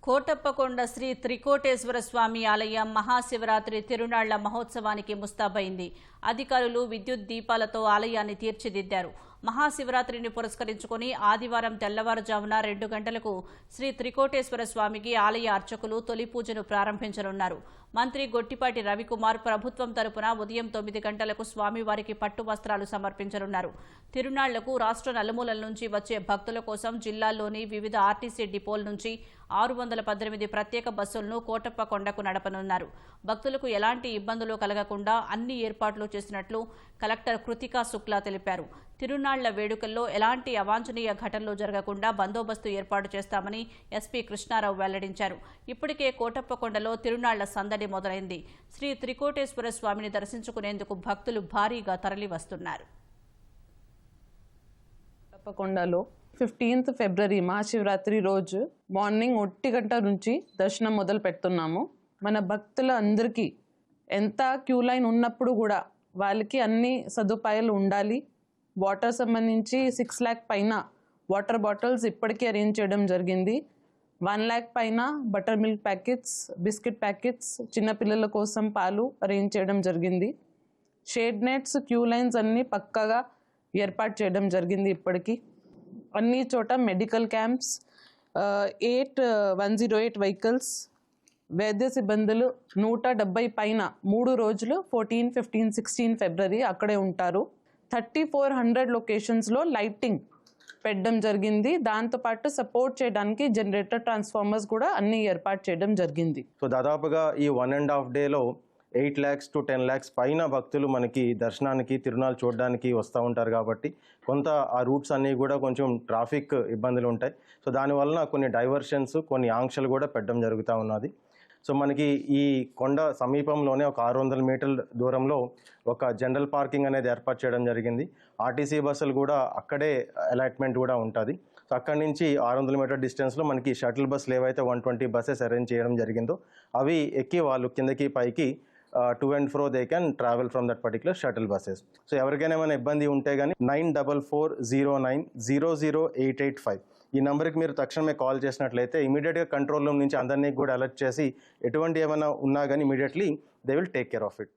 కోటప్పకొండ శ్రీ త్రికోటేశ్వర స్వామి ఆలయం మహాశివరాత్రి తిరునాళ్ల మహోత్సవానికి ముస్తాబైంది. అధికారులు విద్యుత్ దీపాలతో ఆలయాన్ని తీర్చిదిద్దారు. మహాశివరాత్రిని పురస్కరించుకుని ఆదివారం తెల్లవారుజామున 2 గంటలకు శ్రీ త్రికోటేశ్వర స్వామికి ఆలయ అర్చకులు తొలి పూజను ప్రారంభించనున్నారు. మంత్రి గొట్టిపాటి రవికుమార్ ప్రభుత్వం తరపున ఉదయం 9 గంటలకు స్వామివారికి పట్టు వస్త్రాలు సమర్పించనున్నారు. తిరునాళ్లకు రాష్ట్ర నలుమూలల నుంచి వచ్చే భక్తుల కోసం జిల్లాల్లోని వివిధ ఆర్టీసీ డిపోల నుంచి 618 ప్రత్యేక బస్సులను కోటప్పకొండకు నడపనున్నారు. భక్తులకు ఎలాంటి ఇబ్బందులు కలగకుండా అన్ని ఏర్పాట్లు చేసినట్లు కలెక్టర్ కృతికా శుక్లా తెలిపారు. తిరునాళ్ల వేడుకల్లో ఎలాంటి అవాంఛనీయ ఘటనలు జరగకుండా బందోబస్తు ఏర్పాటు చేస్తామని ఎస్పీ కృష్ణారావు వెల్లడించారు. ఇప్పటికే కోటప్పకొండలో తిరునాళ్ల సందడి మొదలైంది. శ్రీ త్రికోటేశ్వర స్వామిని దర్శించుకునేందుకు భక్తులు భారీగా తరలివస్తున్నారు. కోటప్పకొండలో 15th ఫిబ్రవరి మహాశివరాత్రి రోజు మార్నింగ్ 1 గంట నుంచి దర్శనం మొదలు పెడుతున్నాము. మన భక్తుల అందరికీ ఎంత క్యూ లైన్ ఉన్నప్పుడు కూడా వాళ్ళకి అన్ని సదుపాయాలు ఉండాలి. వాటర్ సంబంధించి 6 lakh పైన వాటర్ బాటిల్స్ ఇప్పటికీ అరేంజ్ చేయడం జరిగింది. 1 lakh పైన butter milk packets, biscuit packets, చిన్నపిల్లల కోసం పాలు అరేంజ్ చేయడం జరిగింది. షేడ్ నెట్స్, క్యూ లైన్స్ అన్నీ పక్కాగా ఏర్పాటు చేయడం జరిగింది. ఇప్పటికీ అన్ని చోట మెడికల్ క్యాంప్స్, 108 వెహికల్స్, వైద్య సిబ్బందులు 170 పైన 3 రోజులు 14, 15, 16 ఫిబ్రవరి అక్కడే ఉంటారు. 3400 లొకేషన్స్లో లైటింగ్ పెట్టడం జరిగింది. దాంతోపాటు సపోర్ట్ చేయడానికి జనరేటర్, ట్రాన్స్ఫార్మర్స్ కూడా అన్ని ఏర్పాటు చేయడం జరిగింది. సో దాదాపుగా ఈ 1.5 డేలో 8 lakhs to 10 lakhs పైన భక్తులు మనకి దర్శనానికి, తిరునాళ్ళు చూడడానికి వస్తూ ఉంటారు. కాబట్టి కొంత ఆ రూట్స్ అన్నీ కూడా కొంచెం ట్రాఫిక్ ఇబ్బందులు ఉంటాయి. సో దానివలన కొన్ని డైవర్షన్స్, కొన్ని ఆంక్షలు కూడా పెట్టడం జరుగుతూ ఉన్నది. సో మనకి ఈ కొండ సమీపంలోనే ఒక 600 మీటర్ల దూరంలో ఒక జనరల్ పార్కింగ్ అనేది ఏర్పాటు చేయడం జరిగింది. ఆర్టీసీ బస్సులు కూడా అక్కడే అలాట్మెంట్ కూడా ఉంటుంది. సో అక్కడి నుంచి 600 మీటర్ డిస్టెన్స్లో మనకి షటిల్ బస్సులు ఏవైతే 120 బస్సెస్ అరేంజ్ చేయడం జరిగిందో అవి ఎక్కి వాళ్ళు కిందకి పైకి to and fro they can travel from that particular shuttle buses. So ఎవరికైనా ఏమైనా ఇబ్బంది ఉంటే కానీ 9440900885 ఈ నెంబర్కి మీరు తక్షణమే కాల్ చేసినట్లయితే ఇమీడియట్గా కంట్రోల్ రూమ్ నుంచి అందరినీ కూడా అలర్ట్ చేసి ఎటువంటి ఏమైనా ఉన్నా కానీ immediately they will take care of it.